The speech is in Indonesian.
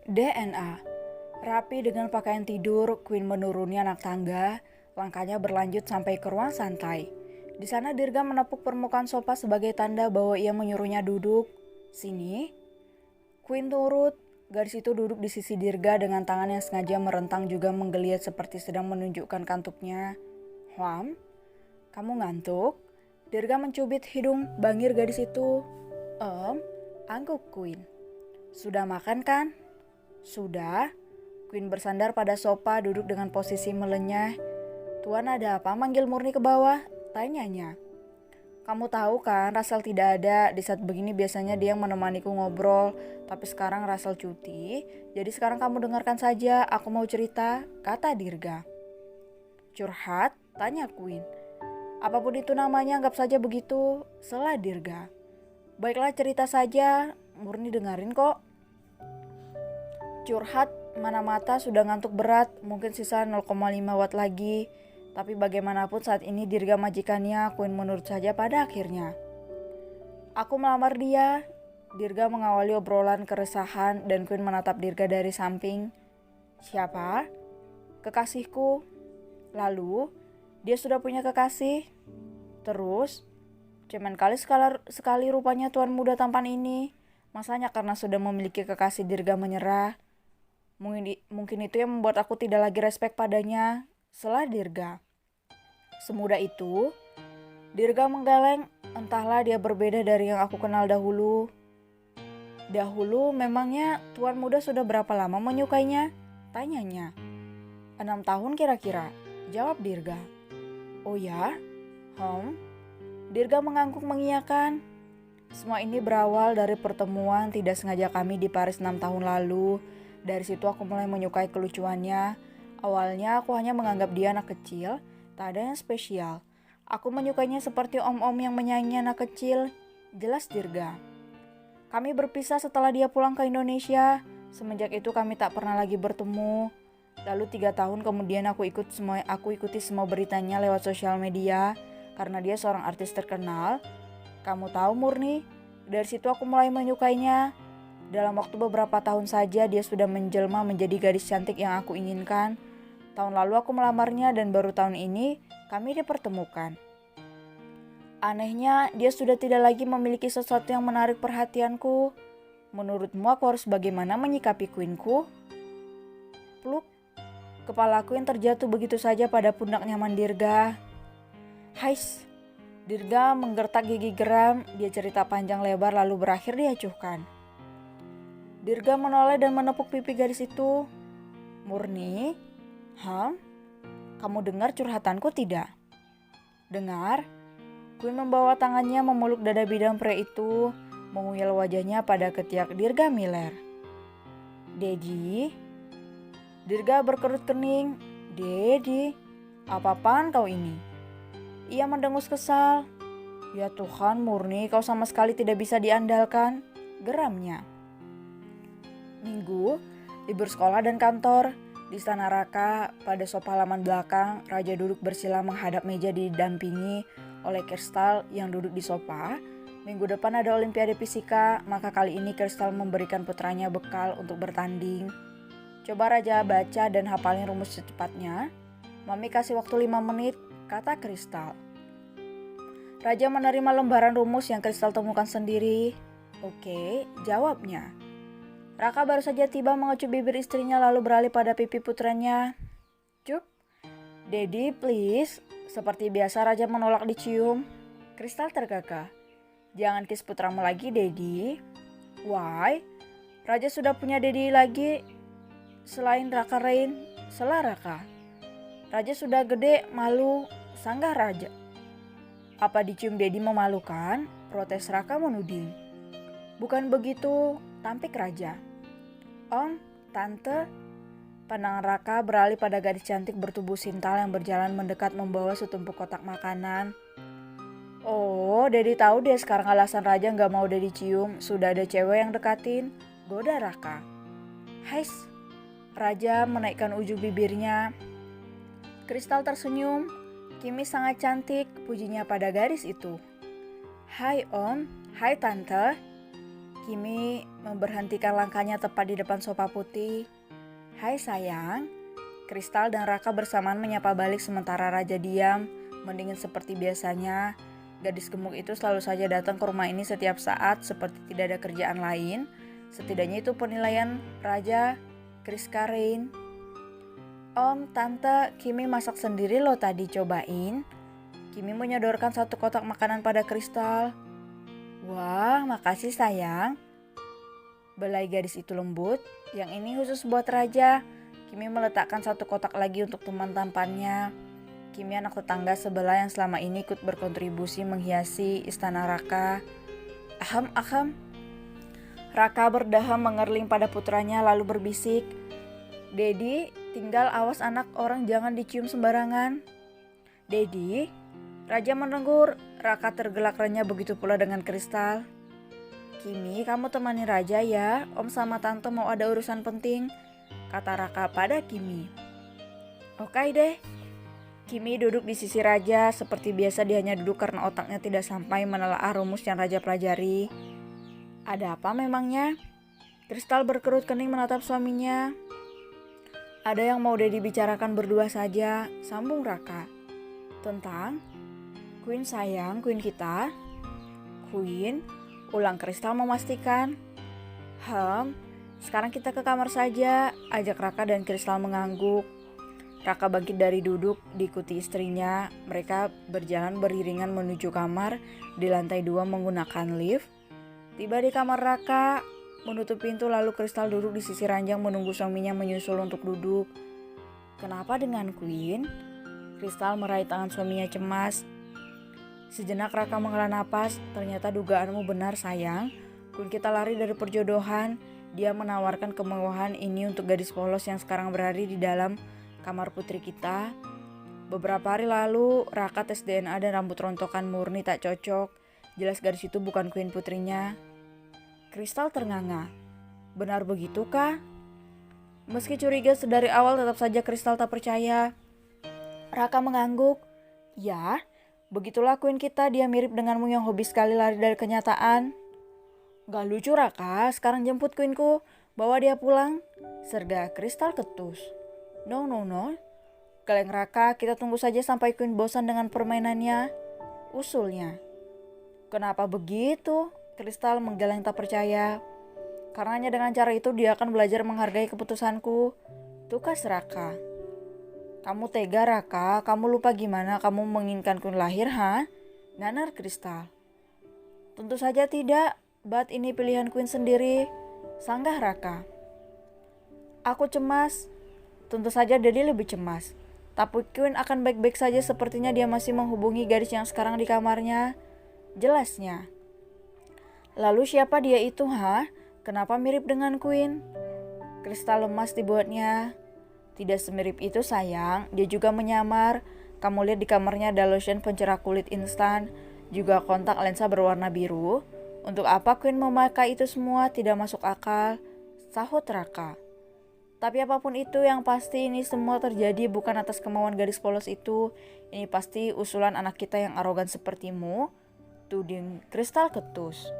DNA. Rapi dengan pakaian tidur, Queen menuruni anak tangga. Langkahnya berlanjut sampai ke ruang santai. Di sana Dirga menepuk permukaan sofa sebagai tanda bahwa ia menyuruhnya duduk. Sini. Queen turut. Gadis itu duduk di sisi Dirga dengan tangan yang sengaja merentang juga menggeliat seperti sedang menunjukkan kantuknya. Huam, kamu ngantuk? Dirga mencubit hidung bangir gadis itu. Angguk Queen. Sudah makan kan? Sudah. Queen bersandar pada sofa duduk dengan posisi melenyah. Tuan ada apa manggil Murni ke bawah? Tanyanya. Kamu tahu kan Russell tidak ada, di saat begini biasanya dia yang menemaniku ngobrol. Tapi sekarang Russell cuti, jadi sekarang kamu dengarkan saja, aku mau cerita, kata Dirga. Curhat? Tanya Queen. Apapun itu namanya anggap saja begitu, sela Dirga. Baiklah cerita saja, Murni dengerin kok. Curhat, mana mata sudah ngantuk berat, mungkin sisa 0,5 watt lagi. Tapi bagaimanapun saat ini Dirga majikannya, Queen menurut saja pada akhirnya. Aku melamar dia. Dirga mengawali obrolan keresahan dan Queen menatap Dirga dari samping. Siapa? Kekasihku. Lalu, dia sudah punya kekasih. Terus, cemen kali sekali rupanya tuan muda tampan ini. Masanya karena sudah memiliki kekasih Dirga menyerah. Mungkin itu yang membuat aku tidak lagi respek padanya, sela Dirga. Semudah itu, Dirga menggeleng, entahlah dia berbeda dari yang aku kenal dahulu. Dahulu memangnya tuan muda sudah berapa lama menyukainya? Tanyanya. 6 tahun kira-kira, jawab Dirga. Oh ya? Dirga mengangguk mengiyakan. Semua ini berawal dari pertemuan tidak sengaja kami di Paris 6 tahun lalu. Dari situ aku mulai menyukai kelucuannya. Awalnya aku hanya menganggap dia anak kecil, tak ada yang spesial. Aku menyukainya seperti om-om yang menyayangi anak kecil. Jelas Dirga. Kami berpisah setelah dia pulang ke Indonesia. Semenjak itu kami tak pernah lagi bertemu. Lalu 3 tahun kemudian aku ikuti semua beritanya lewat sosial media. Karena dia seorang artis terkenal. Kamu tahu Murni, dari situ aku mulai menyukainya. Dalam waktu beberapa tahun saja dia sudah menjelma menjadi gadis cantik yang aku inginkan. Tahun lalu aku melamarnya dan baru tahun ini kami dipertemukan. Anehnya dia sudah tidak lagi memiliki sesuatu yang menarik perhatianku. Menurutmu aku harus bagaimana menyikapi Queenku? Pluk, kepalaku yang terjatuh begitu saja pada pundak nyaman Dirga. Hais, Dirga menggertak gigi geram, dia cerita panjang lebar lalu berakhir diacuhkan. Dirga menoleh dan menepuk pipi gadis itu. Murni? Kamu dengar curhatanku tidak? Dengar. Queen membawa tangannya memeluk dada bidang pria itu, menguyal wajahnya pada ketiak Dirga Miller. Dedi? Dirga berkerut kening. Dedi, apa-apaan kau ini? Ia mendengus kesal. Ya Tuhan Murni, kau sama sekali tidak bisa diandalkan, geramnya. Minggu, libur sekolah dan kantor. Di Istana Raka, pada sofa halaman belakang, Raja duduk bersila menghadap meja didampingi oleh Kristal yang duduk di sofa. Minggu depan ada Olimpiade Fisika, maka kali ini Kristal memberikan putranya bekal untuk bertanding. Coba Raja baca dan hafalin rumus secepatnya. Mami kasih waktu 5 menit, kata Kristal. Raja menerima lembaran rumus yang Kristal temukan sendiri. Oke, jawabnya. Raka baru saja tiba mengecup bibir istrinya lalu beralih pada pipi putranya. Cup, Dedi please. Seperti biasa Raja menolak dicium. Kristal terkekeh. Jangan kiss putramu lagi Dedi. Why? Raja sudah punya Dedi lagi selain Raka Rain, sela Raka. Raja sudah gede, malu, sanggah Raja. Apa dicium Dedi memalukan? Protes Raka menuding. Bukan begitu, tampik Raja. Om, Tante. Pandangan Raka beralih pada gadis cantik bertubuh sintal yang berjalan mendekat membawa setumpuk kotak makanan. Oh, Dedi tahu deh sekarang alasan Raja nggak mau Dedi cium. Sudah ada cewek yang dekatin. Goda Raka. Hais. Raja menaikkan ujung bibirnya. Kristal tersenyum. Kimi sangat cantik, pujinya pada gadis itu. Hai Om, hai Tante. Kimi memberhentikan langkahnya tepat di depan sofa putih. Hai sayang. Kristal dan Raka bersamaan menyapa balik sementara Raja diam, mendingin seperti biasanya. Gadis gemuk itu selalu saja datang ke rumah ini setiap saat seperti tidak ada kerjaan lain. Setidaknya itu penilaian Raja Kriska Rain. Om, Tante, Kimi masak sendiri loh tadi, cobain. Kimi menyodorkan satu kotak makanan pada Kristal. Wah, makasih sayang. Belai gadis itu lembut, yang ini khusus buat Raja. Kimi meletakkan satu kotak lagi untuk teman tampannya. Kimi anak tetangga sebelah yang selama ini ikut berkontribusi menghiasi istana Raka. Aham. Raka berdaham mengerling pada putranya lalu berbisik. Dedi, tinggal awas anak orang jangan dicium sembarangan. Dedi, Raja menegur. Raka tergelak renyah begitu pula dengan Kristal. Kimi, kamu temani Raja ya, Om sama Tante mau ada urusan penting, kata Raka pada Kimi. Oke deh. Kimi duduk di sisi Raja, seperti biasa dia hanya duduk karena otaknya tidak sampai menelaah rumus yang Raja pelajari. Ada apa memangnya? Kristal berkerut kening menatap suaminya. Ada yang mau Dedi bicarakan berdua saja, sambung Raka. Tentang? Queen sayang, Queen kita. Queen? Ulang Kristal memastikan. Sekarang kita ke kamar saja, ajak Raka dan Kristal mengangguk. Raka bangkit dari duduk, diikuti istrinya. Mereka berjalan beriringan menuju kamar di lantai 2 menggunakan lift. Tiba di kamar Raka, menutup pintu lalu Kristal duduk di sisi ranjang menunggu suaminya menyusul untuk duduk. Kenapa dengan Queen? Kristal meraih tangan suaminya cemas. Sejenak Raka menghela napas, ternyata dugaanmu benar sayang. Queen kita lari dari perjodohan. Dia menawarkan kemewahan ini untuk gadis polos yang sekarang berada di dalam kamar putri kita. Beberapa hari lalu, Raka tes DNA dan rambut rontokan murni tak cocok. Jelas gadis itu bukan Queen putrinya. Kristal ternganga. Benar begitukah? Meski curiga sedari awal, tetap saja Kristal tak percaya. Raka mengangguk. Ya, begitulah Queen kita, dia mirip denganmu yang hobi sekali lari dari kenyataan. Gak lucu Raka, sekarang jemput Queenku, bawa dia pulang, serga Kristal ketus. No. Geleng Raka, kita tunggu saja sampai Queen bosan dengan permainannya, usulnya. Kenapa begitu? Kristal menggeleng tak percaya. Karena hanya dengan cara itu dia akan belajar menghargai keputusanku. Tukas Raka. Kamu tega Raka, kamu lupa gimana kamu menginginkan Queen lahir, ha? Nanar Kristal. Tentu saja tidak, Bat ini pilihan Queen sendiri, sanggah Raka. Aku cemas. Tentu saja Dedi lebih cemas. Tapi Queen akan baik-baik saja, sepertinya dia masih menghubungi gadis yang sekarang di kamarnya. Jelasnya. Lalu siapa dia itu, ha? Kenapa mirip dengan Queen? Kristal lemas dibuatnya. Tidak semirip itu sayang, dia juga menyamar. Kamu lihat di kamarnya ada lotion pencerah kulit instan, juga kontak lensa berwarna biru. Untuk apa Queen memakai itu semua tidak masuk akal, sahut Raka. Tapi apapun itu, yang pasti ini semua terjadi bukan atas kemauan gadis polos itu. Ini pasti usulan anak kita yang arogan sepertimu, tuding Kristal ketus.